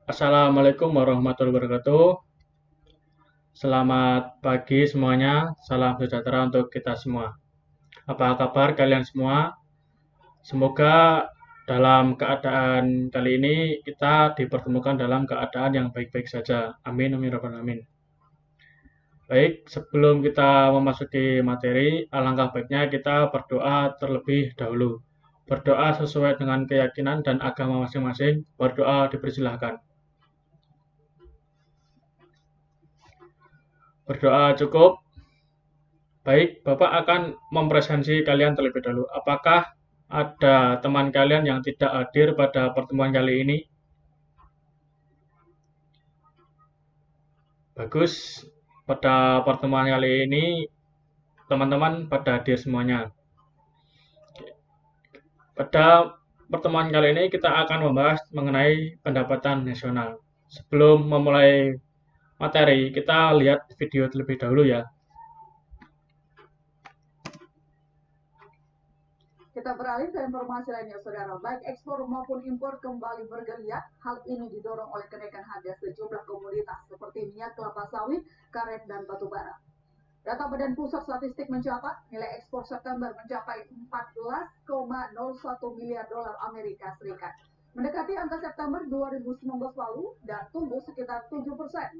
Assalamualaikum warahmatullahi wabarakatuh. Selamat pagi semuanya. Salam sejahtera untuk kita semua. Apa kabar kalian semua? Semoga dalam keadaan kali ini kita dipertemukan dalam keadaan yang baik-baik saja. Amin, amin, rabbal alamin. Baik, sebelum kita memasuki materi, alangkah baiknya kita berdoa terlebih dahulu. Berdoa sesuai dengan keyakinan dan agama masing-masing. Berdoa dipersilahkan. Berdoa cukup. Baik, Bapak akan mempresentasi kalian terlebih dahulu. Apakah ada teman kalian yang tidak hadir pada pertemuan kali ini? Bagus, pada pertemuan kali ini teman-teman pada hadir semuanya. Pada pertemuan kali ini kita akan membahas mengenai pendapatan nasional. Sebelum memulai materi, kita lihat video terlebih dahulu ya. Kita beralih ke informasi lainnya, saudara. Baik ekspor maupun impor kembali bergeliat. Hal ini didorong oleh kenaikan harga sejumlah komoditas seperti minyak kelapa sawit, karet, dan batu bara. Data Badan Pusat Statistik mencatat nilai ekspor September mencapai 14,01 miliar dolar Amerika Serikat. Mendekati angka September 2019 lalu dan tumbuh sekitar 7%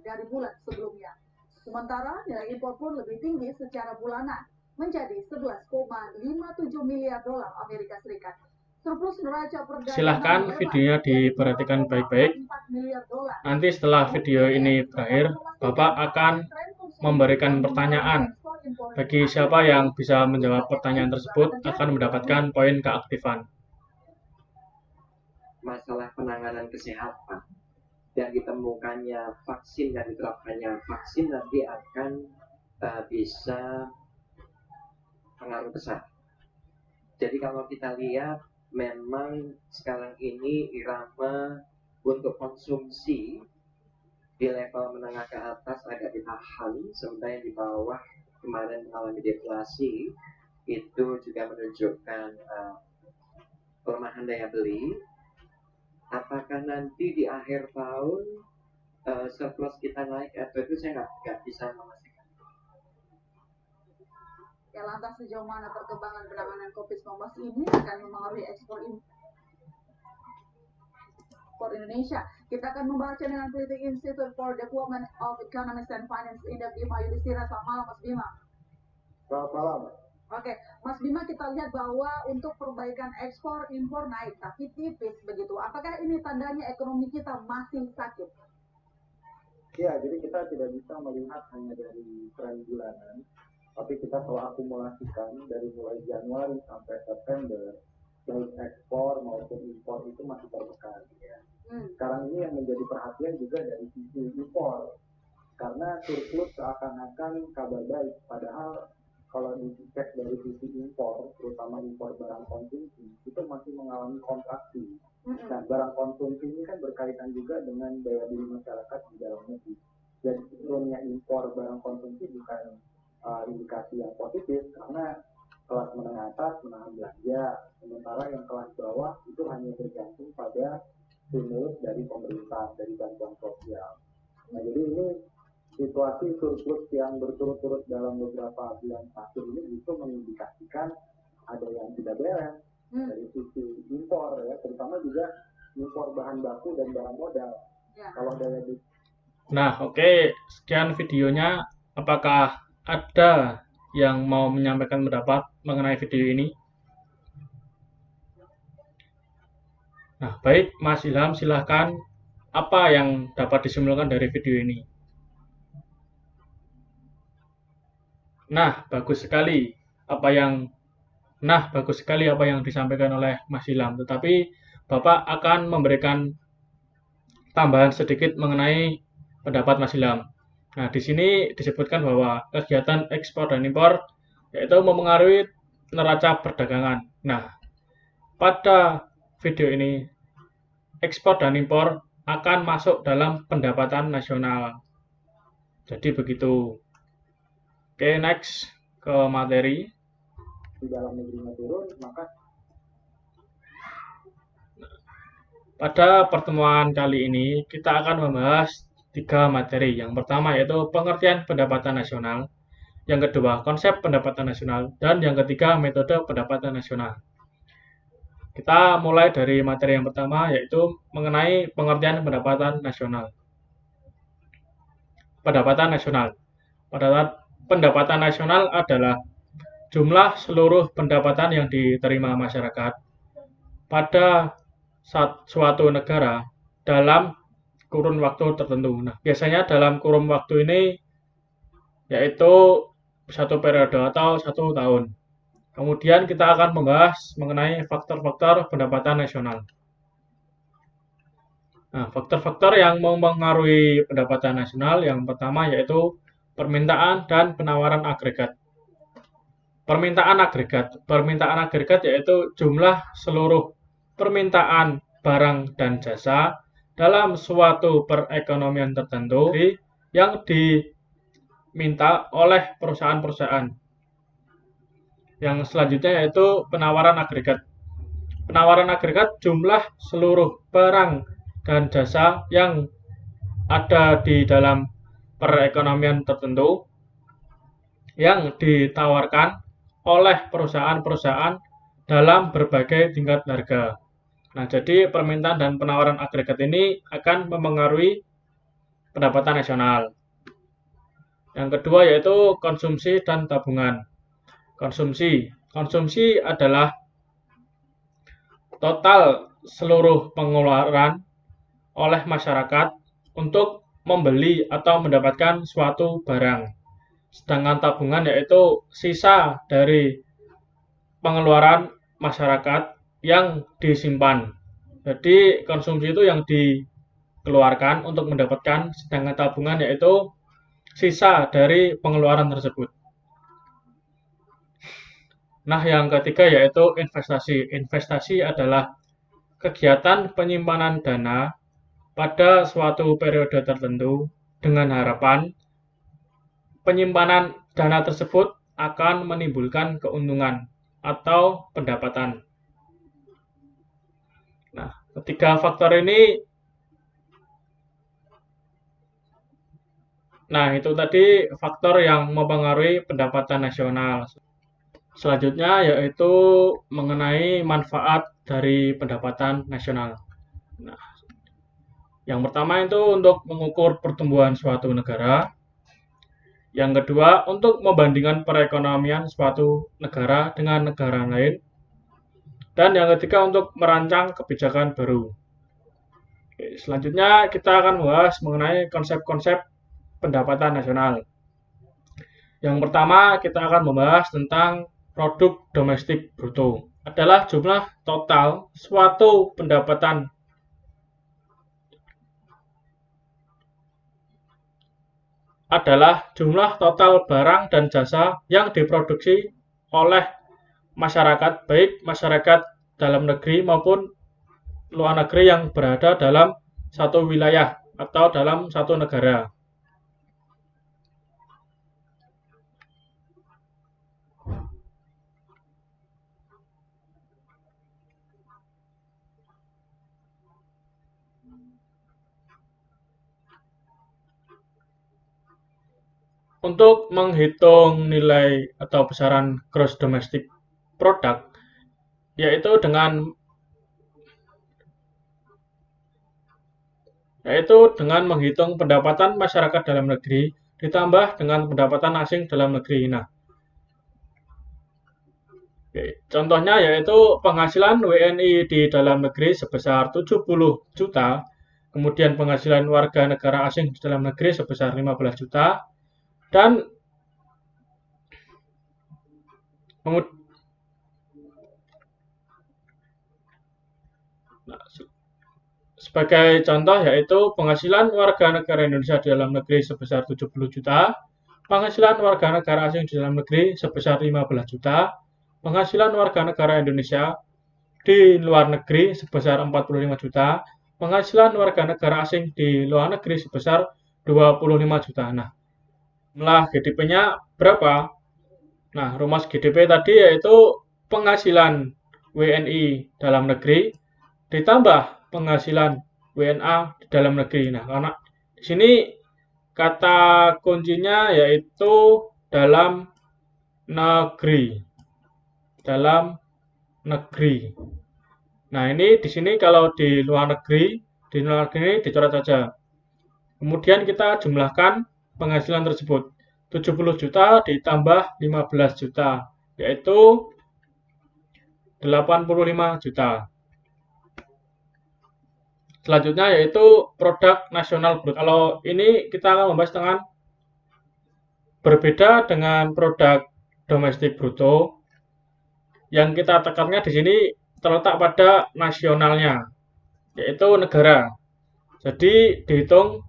dari bulan sebelumnya. Sementara nilai impor pun lebih tinggi secara bulanan, menjadi 11,57 miliar dolar Amerika Serikat. Surplus neraca perdagangan Silahkan videonya diperhatikan baik-baik. Nanti setelah video ini berakhir, Bapak akan memberikan pertanyaan. Bagi siapa yang bisa menjawab pertanyaan tersebut akan mendapatkan poin keaktifan. Masalah penanganan kesehatan dan ditemukannya vaksin dan diterapkannya vaksin nanti akan bisa pengaruh besar. Jadi kalau kita lihat memang sekarang ini irama untuk konsumsi di level menengah ke atas agak ditahan, sementara yang di bawah kemarin mengalami deflasi itu juga menunjukkan pelemahan daya beli. Apakah nanti di akhir tahun surplus kita naik atau itu saya nggak bisa memastikan. Ya, lantas sejauh mana perkembangan penanganan COVID-19 ini akan mempengaruhi ekspor Indonesia? Kita akan membahasnya dengan peneliti Institute for Development of Economics and Finance Indef Bima Yudhistira. Selamat malam, Mas Bima. Selamat malam. Oke, Mas Bima, kita lihat bahwa untuk perbaikan ekspor impor naik, tapi tipis begitu. Apakah ini tandanya ekonomi kita masih sakit? Ya, jadi kita tidak bisa melihat hanya dari tren bulanan, tapi kita telah akumulasikan dari mulai Januari sampai September, baik ekspor maupun impor itu masih tertekan. Ya. Sekarang ini yang menjadi perhatian juga dari sisi impor, karena surplus seakan-akan kabar baik, padahal kalau dicek dari sisi impor, terutama impor barang konsumsi, itu masih mengalami kontraksi. Nah, barang konsumsi ini kan berkaitan juga dengan daya beli masyarakat di dalam negeri. Jadi turunnya impor barang konsumsi bukan indikasi yang positif, karena kelas menengah atas menahan belanja, sementara yang kelas bawah itu hanya tergantung pada stimulus dari pemerintah, dari bantuan sosial. Nah, jadi ini situasi surplus yang berturut-turut dalam beberapa bulan terakhir ini itu mengindikasikan ada yang tidak beres dari sisi impor ya, terutama juga impor bahan baku dan barang modal. Ya. Kalau daya beli. Nah, oke, sekian videonya. Apakah ada yang mau menyampaikan pendapat mengenai video ini? Nah, baik, Mas Ilham, silahkan. Apa yang dapat disimpulkan dari video ini? Nah, bagus sekali apa yang disampaikan oleh Mas Ilham. Tetapi Bapak akan memberikan tambahan sedikit mengenai pendapat Mas Ilham. Nah, di sini disebutkan bahwa kegiatan ekspor dan impor yaitu mempengaruhi neraca perdagangan. Nah, pada video ini ekspor dan impor akan masuk dalam pendapatan nasional. Jadi begitu. Oke, next ke materi. Di dalam negerinya turun, maka Pada pertemuan kali ini, kita akan membahas 3 materi. Yang pertama yaitu pengertian pendapatan nasional, yang kedua konsep pendapatan nasional, dan yang ketiga metode pendapatan nasional. Kita mulai dari materi yang pertama yaitu mengenai pengertian pendapatan nasional. Pendapatan nasional. Pendapatan nasional adalah jumlah seluruh pendapatan yang diterima masyarakat pada suatu negara dalam kurun waktu tertentu. Nah, biasanya dalam kurun waktu ini yaitu satu periode atau 1 tahun. Kemudian kita akan membahas mengenai faktor-faktor pendapatan nasional. Nah, faktor-faktor yang mempengaruhi pendapatan nasional yang pertama yaitu permintaan dan penawaran agregat. Permintaan agregat yaitu jumlah seluruh permintaan barang dan jasa dalam suatu perekonomian tertentu yang diminta oleh perusahaan-perusahaan. Yang selanjutnya yaitu penawaran agregat. Penawaran agregat jumlah seluruh barang dan jasa yang ada di dalam perekonomian tertentu yang ditawarkan oleh perusahaan-perusahaan dalam berbagai tingkat harga. Nah, jadi permintaan dan penawaran agregat ini akan mempengaruhi pendapatan nasional. Yang kedua yaitu konsumsi dan tabungan. Konsumsi adalah total seluruh pengeluaran oleh masyarakat untuk membeli atau mendapatkan suatu barang. Sedangkan tabungan yaitu sisa dari pengeluaran masyarakat yang disimpan. Jadi konsumsi itu yang dikeluarkan untuk mendapatkan, sedangkan tabungan yaitu sisa dari pengeluaran tersebut. Nah, yang ketiga yaitu investasi. Investasi adalah kegiatan penyimpanan dana pada suatu periode tertentu dengan harapan penyimpanan dana tersebut akan menimbulkan keuntungan atau pendapatan. Nah, ketiga faktor ini, itu tadi faktor yang mempengaruhi pendapatan nasional. Selanjutnya yaitu mengenai manfaat dari pendapatan nasional. Nah, yang pertama itu untuk mengukur pertumbuhan suatu negara. Yang kedua, untuk membandingkan perekonomian suatu negara dengan negara lain. Dan yang ketiga, untuk merancang kebijakan baru. Oke, selanjutnya kita akan membahas mengenai konsep-konsep pendapatan nasional. Yang pertama, kita akan membahas tentang produk domestik bruto. Adalah jumlah total suatu pendapatan adalah jumlah total barang dan jasa yang diproduksi oleh masyarakat, baik masyarakat dalam negeri maupun luar negeri yang berada dalam satu wilayah atau dalam satu negara. Untuk menghitung nilai atau besaran gross domestic product, yaitu dengan menghitung pendapatan masyarakat dalam negeri ditambah dengan pendapatan asing dalam negeri. Nah, contohnya yaitu penghasilan WNI di dalam negeri sebesar 70 juta, kemudian penghasilan warga negara asing di dalam negeri sebesar 15 juta, dan sebagai contoh yaitu penghasilan warga negara Indonesia di dalam negeri sebesar 70 juta, penghasilan warga negara asing di dalam negeri sebesar 15 juta, penghasilan warga negara Indonesia di luar negeri sebesar 45 juta, penghasilan warga negara asing di luar negeri sebesar 25 juta. Nah, jumlah GDP-nya berapa? Nah, rumus GDP tadi yaitu penghasilan WNI dalam negeri ditambah penghasilan WNA di dalam negeri. Nah, karena di sini kata kuncinya yaitu dalam negeri. Dalam negeri. Nah, ini di sini kalau di luar negeri dicoret saja. Kemudian kita jumlahkan penghasilan tersebut. 70 juta ditambah 15 juta, yaitu 85 juta. Selanjutnya yaitu produk nasional bruto. Kalau ini kita akan membahas dengan berbeda dengan produk domestik bruto. Yang kita tekannya di sini terletak pada nasionalnya, yaitu negara. Jadi dihitung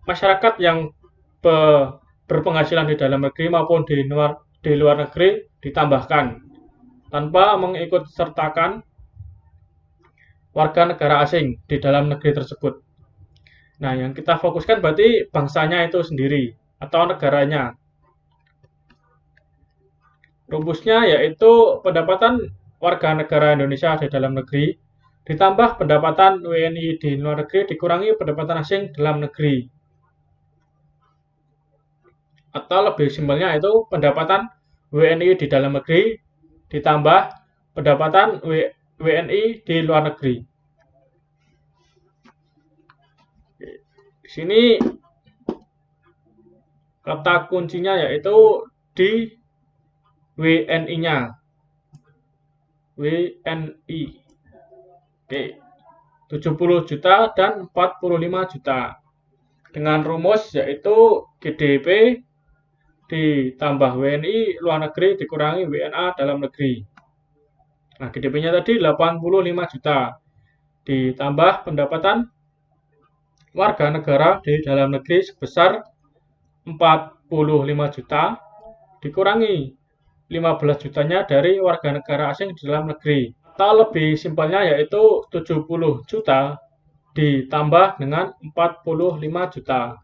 masyarakat yang berpenghasilan di dalam negeri maupun di luar negeri ditambahkan tanpa mengikut sertakan warga negara asing di dalam negeri tersebut. Nah, yang kita fokuskan berarti bangsanya itu sendiri atau negaranya. Rumusnya yaitu pendapatan warga negara Indonesia di dalam negeri ditambah pendapatan WNI di luar negeri dikurangi pendapatan asing dalam negeri. Atau lebih simpelnya itu pendapatan WNI di dalam negeri ditambah pendapatan WNI di luar negeri. Di sini kata kuncinya yaitu di WNI-nya. WNI. Oke. 70 juta dan 45 juta. Dengan rumus yaitu GDP ditambah WNI luar negeri dikurangi WNA dalam negeri. Nah, GDP-nya tadi 85 juta. Ditambah pendapatan warga negara di dalam negeri sebesar 45 juta dikurangi 15 jutanya dari warga negara asing di dalam negeri. Atau lebih simpelnya yaitu 70 juta ditambah dengan 45 juta.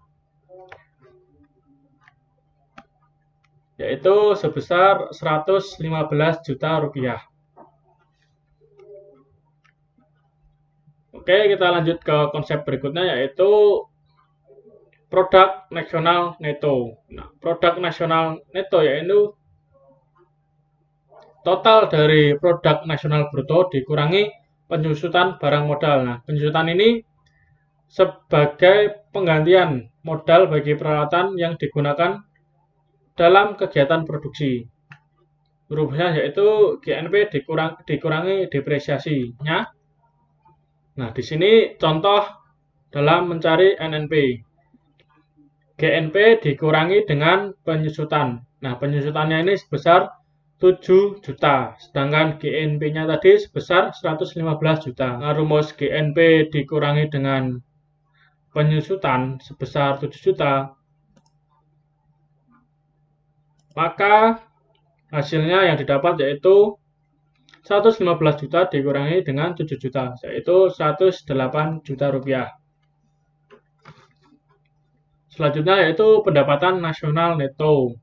Yaitu sebesar 115 juta rupiah. Oke, kita lanjut ke konsep berikutnya yaitu produk nasional neto. Nah, produk nasional neto yaitu total dari produk nasional bruto dikurangi penyusutan barang modal. Nah, penyusutan ini sebagai penggantian modal bagi peralatan yang digunakan dalam kegiatan produksi. Rumusnya yaitu GNP dikurangi depresiasinya. Nah, di sini contoh dalam mencari NNP. GNP dikurangi dengan penyusutan. Nah, penyusutannya ini sebesar 7 juta, sedangkan GNP-nya tadi sebesar 115 juta. Nah, rumus GNP dikurangi dengan penyusutan sebesar 7 juta, maka hasilnya yang didapat yaitu 115 juta dikurangi dengan 7 juta, yaitu 108 juta rupiah. Selanjutnya yaitu pendapatan nasional neto.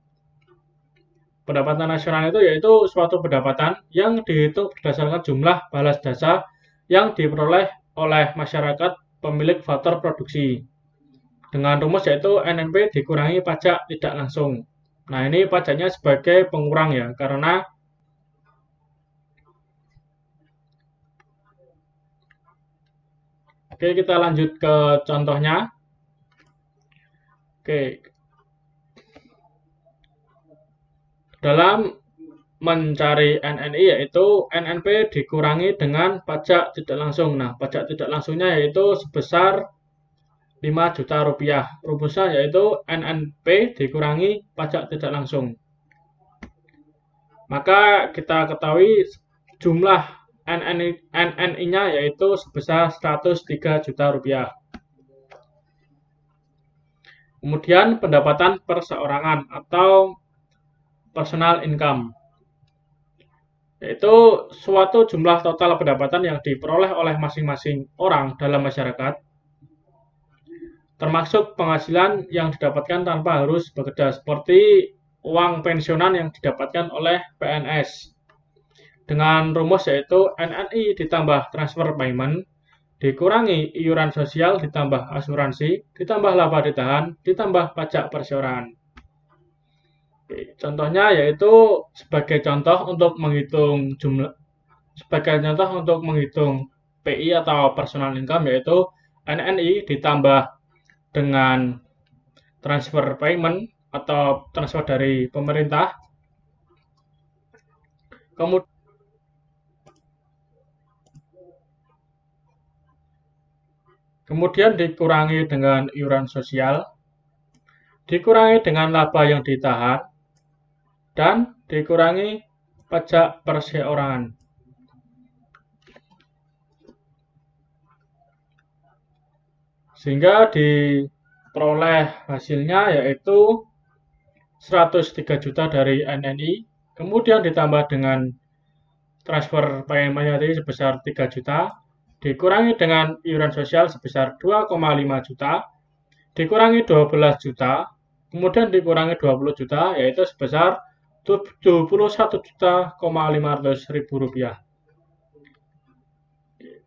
Pendapatan nasional itu yaitu suatu pendapatan yang dihitung berdasarkan jumlah balas jasa yang diperoleh oleh masyarakat pemilik faktor produksi. Dengan rumus yaitu NNP dikurangi pajak tidak langsung. Nah, ini pajaknya sebagai pengurang ya, karena oke, kita lanjut ke contohnya. Oke. Dalam mencari NNI yaitu NNP dikurangi dengan pajak tidak langsung. Nah, pajak tidak langsungnya yaitu sebesar 5 juta rupiah. Rumusnya yaitu NNP dikurangi pajak tidak langsung. Maka kita ketahui jumlah NNI-nya yaitu sebesar 103 juta rupiah. Kemudian pendapatan perseorangan atau personal income, yaitu suatu jumlah total pendapatan yang diperoleh oleh masing-masing orang dalam masyarakat, termasuk penghasilan yang didapatkan tanpa harus bekerja, seperti uang pensiunan yang didapatkan oleh PNS. dengan rumus yaitu NNI ditambah transfer payment dikurangi iuran sosial ditambah asuransi ditambah laba ditahan ditambah pajak perseorangan. Contohnya yaitu sebagai contoh untuk menghitung PI atau personal income yaitu NNI ditambah dengan transfer payment atau transfer dari pemerintah. Kemudian dikurangi dengan iuran sosial, dikurangi dengan laba yang ditahan, dan dikurangi pajak perseorangan. Sehingga diperoleh hasilnya yaitu 103 juta dari NNI, kemudian ditambah dengan transfer payment tadi sebesar 3 juta, dikurangi dengan iuran sosial sebesar 2,5 juta, dikurangi 12 juta, kemudian dikurangi 20 juta, yaitu sebesar 71.500.000 rupiah.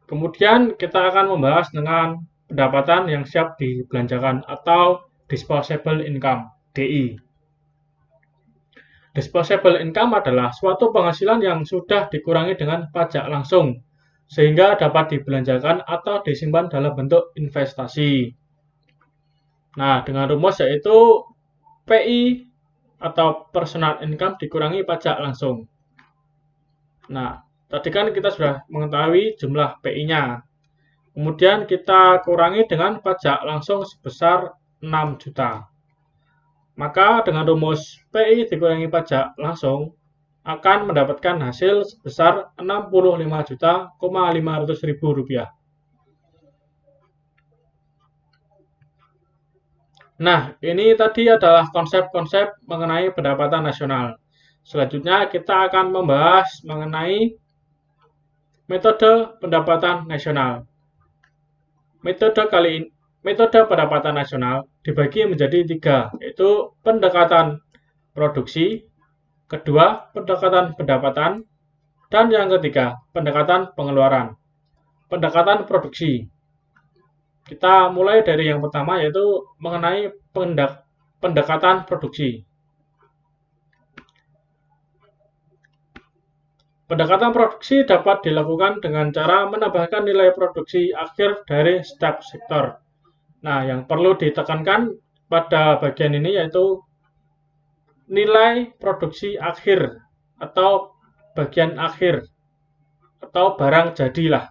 Kemudian kita akan membahas dengan pendapatan yang siap dibelanjakan atau disposable income, DI. Disposable income adalah suatu penghasilan yang sudah dikurangi dengan pajak langsung, sehingga dapat dibelanjakan atau disimpan dalam bentuk investasi. Nah, dengan rumus yaitu PI atau personal income dikurangi pajak langsung. Nah, tadi kan kita sudah mengetahui jumlah PI-nya. Kemudian kita kurangi dengan pajak langsung sebesar 6 juta. Maka dengan rumus PI dikurangi pajak langsung akan mendapatkan hasil sebesar 65.500.000 rupiah. Nah, ini tadi adalah konsep-konsep mengenai pendapatan nasional. Selanjutnya kita akan membahas mengenai metode pendapatan nasional. Metode pendapatan nasional dibagi menjadi 3, yaitu pendekatan produksi, kedua, pendekatan pendapatan, dan yang ketiga, pendekatan pengeluaran. Pendekatan produksi. Kita mulai dari yang pertama, yaitu mengenai pendekatan produksi. Pendekatan produksi dapat dilakukan dengan cara menambahkan nilai produksi akhir dari setiap sektor. Nah, yang perlu ditekankan pada bagian ini yaitu nilai produksi akhir atau bagian akhir atau barang jadilah.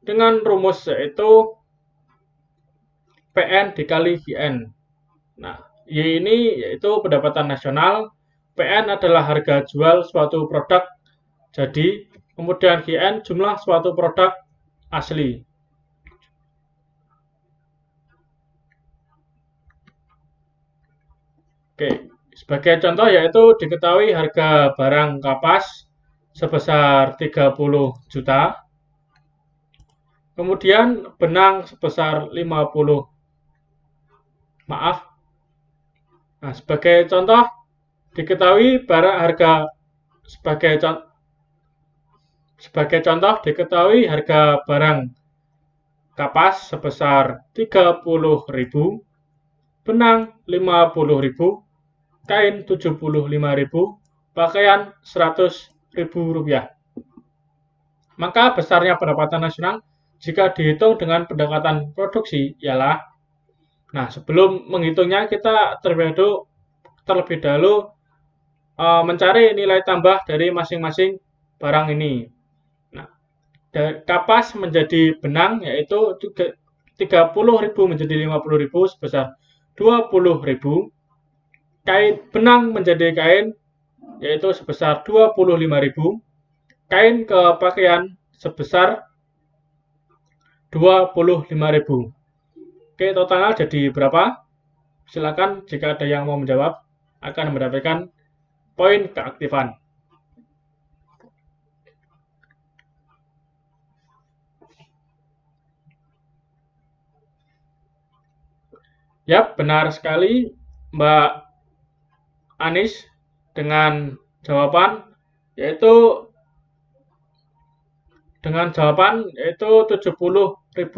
Dengan rumus yaitu PN dikali GN. Nah, Y ini yaitu pendapatan nasional, PN adalah harga jual suatu produk jadi, kemudian GN jumlah suatu produk asli. Oke, sebagai contoh yaitu diketahui harga barang kapas sebesar 30 juta. Kemudian benang sebesar 50. Maaf. Nah, sebagai contoh diketahui barang harga diketahui harga barang kapas sebesar 30.000, benang 50.000, kain 75.000, pakaian 100.000 rupiah. Maka besarnya pendapatan nasional jika dihitung dengan pendekatan produksi ialah, nah sebelum menghitungnya kita terlebih dahulu mencari nilai tambah dari masing-masing barang ini. Nah, kapas menjadi benang yaitu 30.000 menjadi 50.000 sebesar 20.000. Benang menjadi kain yaitu sebesar 25.000, kain ke pakaian sebesar 25.000. Oke, totalnya jadi berapa? Silakan jika ada yang mau menjawab akan mendapatkan poin keaktifan. Yap, benar sekali Mbak Anis dengan jawaban yaitu dengan jawaban yaitu Rp70.000.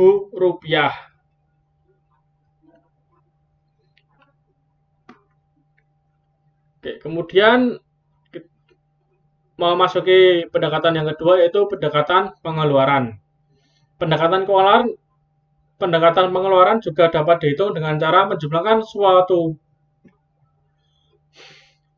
Oke, kemudian memasuki pendekatan yang kedua yaitu pendekatan pengeluaran. Pendekatan pengeluaran juga dapat dihitung dengan cara menjumlahkan suatu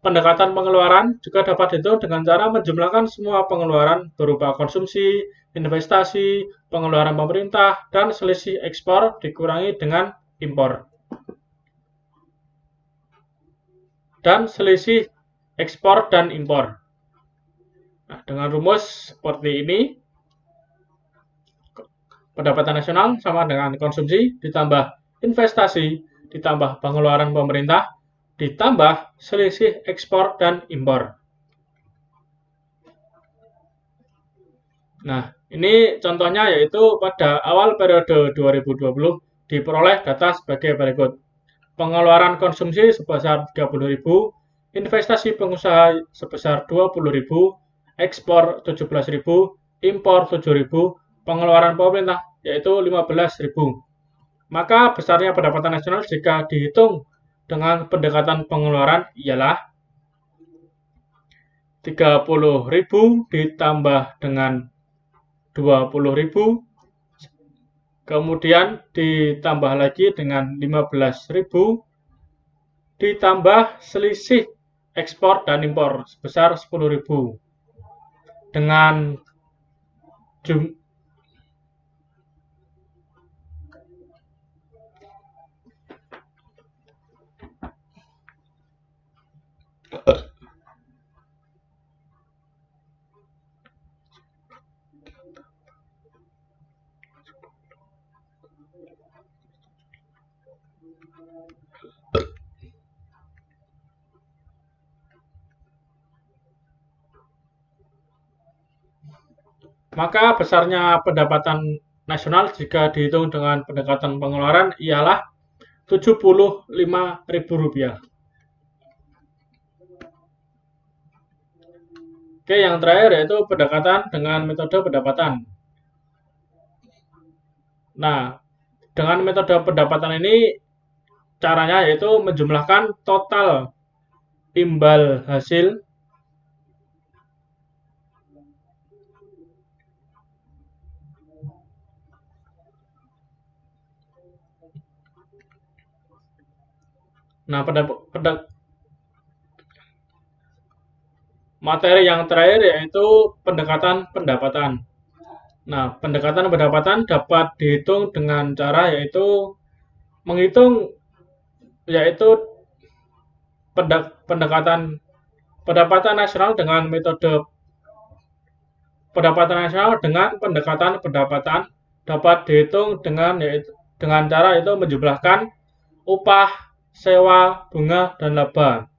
Pendekatan pengeluaran juga dapat dihitung dengan cara menjumlahkan semua pengeluaran berupa konsumsi, investasi, pengeluaran pemerintah, dan selisih ekspor dikurangi dengan impor. Dan selisih ekspor dan impor. Nah, dengan rumus seperti ini, pendapatan nasional sama dengan konsumsi ditambah investasi ditambah pengeluaran pemerintah ditambah selisih ekspor dan impor. Nah, ini contohnya yaitu pada awal periode 2020 diperoleh data sebagai berikut. Pengeluaran konsumsi sebesar 30.000, investasi pengusaha sebesar 20.000, ekspor 17.000, impor 7.000, pengeluaran pemerintah yaitu 15.000. Maka besarnya pendapatan nasional jika dihitung dengan pendekatan pengeluaran ialah 30.000 ditambah dengan 20.000, kemudian ditambah lagi dengan 15.000, ditambah selisih ekspor dan impor sebesar 10.000. Dengan Maka besarnya pendapatan nasional jika dihitung dengan pendekatan pengeluaran ialah Rp75.000. Oke, yang terakhir yaitu pendekatan dengan metode pendapatan. Nah, dengan metode pendapatan ini caranya yaitu menjumlahkan total imbal hasil materi yang terakhir yaitu pendekatan pendapatan. Nah, pendekatan pendapatan dapat dihitung dengan cara yaitu menghitung yaitu pendekatan nasional dengan metode pendapatan nasional dengan pendekatan pendapatan dapat dihitung dengan cara itu menjumlahkan upah, sewa, bunga, dan laba.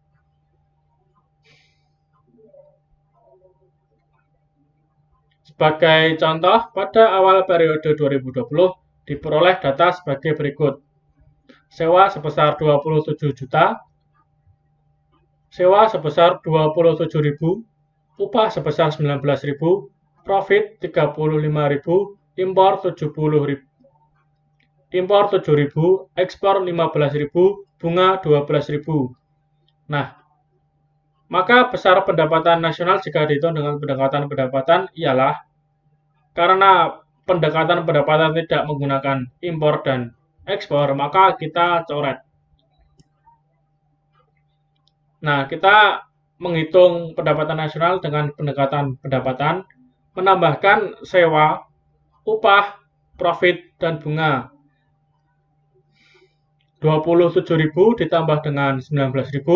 Sebagai contoh, pada awal periode 2020 diperoleh data sebagai berikut. Sewa sebesar 27 juta, sewa sebesar 27.000, upah sebesar 19.000, profit 35.000, impor 70.000. Impor 7.000, ekspor 15.000, bunga 12.000. Nah, maka besar pendapatan nasional jika dihitung dengan pendekatan pendapatan ialah karena pendekatan pendapatan tidak menggunakan impor dan ekspor, maka kita coret. Nah, kita menghitung pendapatan nasional dengan pendekatan pendapatan, menambahkan sewa, upah, profit, dan bunga. 27.000 ditambah dengan 19.000,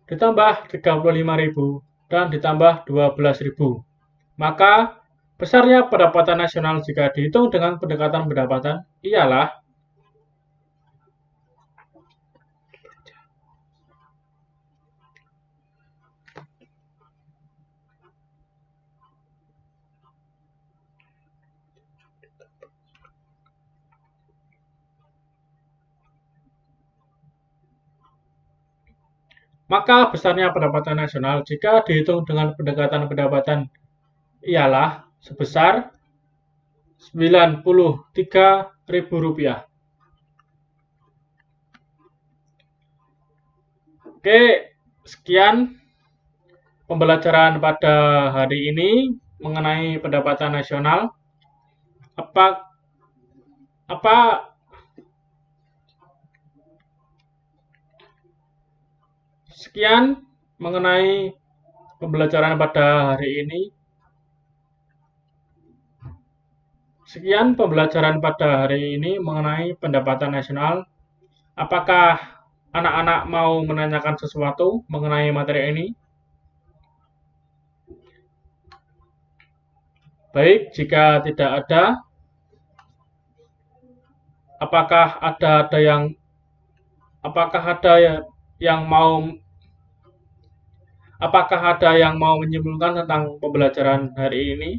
ditambah 35.000, dan ditambah 12.000. Maka besarnya pendapatan nasional jika dihitung dengan pendekatan pendapatan ialah Maka besarnya pendapatan nasional jika dihitung dengan pendekatan pendapatan ialah sebesar Rp93.000. Oke, sekian pembelajaran pada hari ini mengenai pendapatan nasional. Sekian mengenai pembelajaran pada hari ini. Sekian pembelajaran pada hari ini mengenai pendapatan nasional. Apakah anak-anak mau menanyakan sesuatu mengenai materi ini? Baik, jika tidak ada, apakah ada yang mau menyimpulkan tentang pembelajaran hari ini?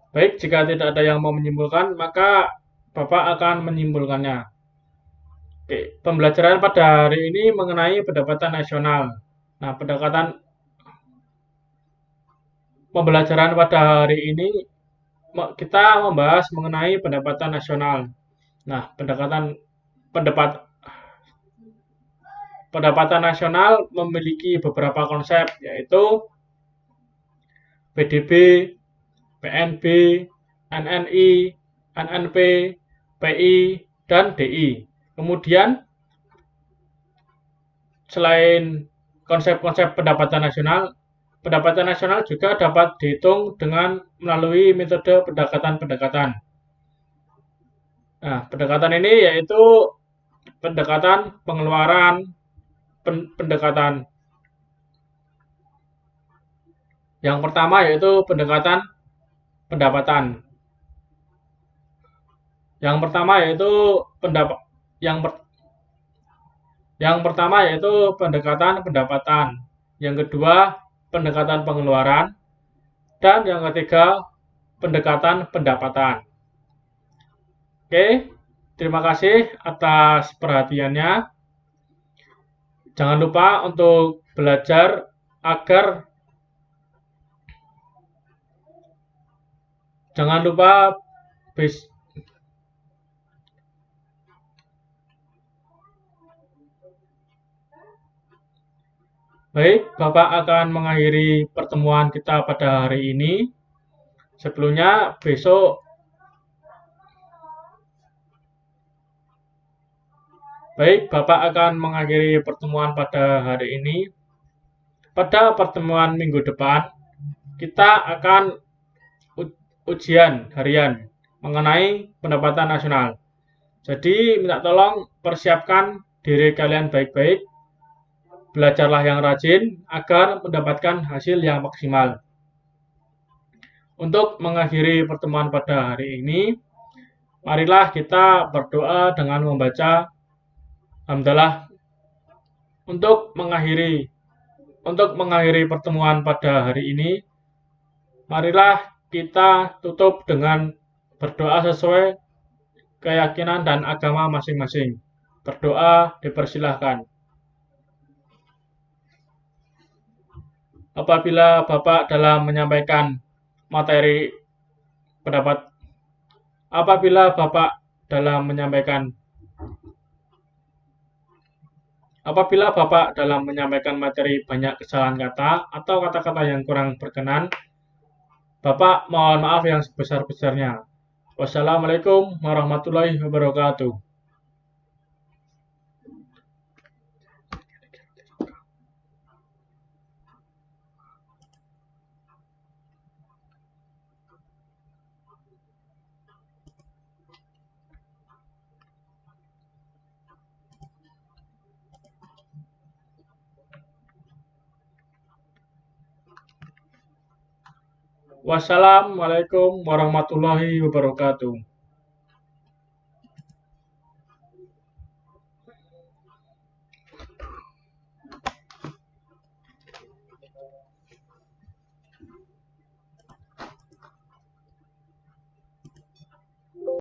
Baik, jika tidak ada yang mau menyimpulkan, maka Bapak akan menyimpulkannya. Oke, pembelajaran pada hari ini mengenai pendapatan nasional. Nah, pembelajaran pada hari ini kita membahas mengenai pendapatan nasional. Nah, pendapatan nasional memiliki beberapa konsep, yaitu PDB, PNB, NNI, NNP, PI, dan DI. Kemudian, selain konsep-konsep pendapatan nasional juga dapat dihitung dengan melalui metode pendekatan-pendekatan. Nah, pendekatan ini yaitu pendekatan pengeluaran, pendekatan. Yang pertama yaitu pendekatan pendapatan. Yang pertama yaitu pendekatan pendapatan. Yang kedua, pendekatan pengeluaran. Dan yang ketiga, pendekatan pendapatan. Oke, terima kasih atas perhatiannya. Jangan lupa untuk belajar agar Baik, Bapak akan mengakhiri pertemuan kita pada hari ini. Sebelumnya, Bapak akan mengakhiri pertemuan pada hari ini. Pada pertemuan minggu depan, kita akan ujian harian mengenai pendapatan nasional. Jadi, minta tolong persiapkan diri kalian baik-baik. Belajarlah yang rajin agar mendapatkan hasil yang maksimal. Untuk mengakhiri pertemuan pada hari ini, marilah kita berdoa dengan membaca hamdalah. Untuk mengakhiri pertemuan pada hari ini, marilah kita tutup dengan berdoa sesuai keyakinan dan agama masing-masing. Berdoa dipersilahkan. Apabila Bapak dalam menyampaikan materi pendapat, apabila Bapak dalam menyampaikan materi banyak kesalahan kata atau kata-kata yang kurang berkenan, Bapak mohon maaf yang sebesar-besarnya. Wassalamualaikum warahmatullahi wabarakatuh. Wassalamualaikum warahmatullahi wabarakatuh.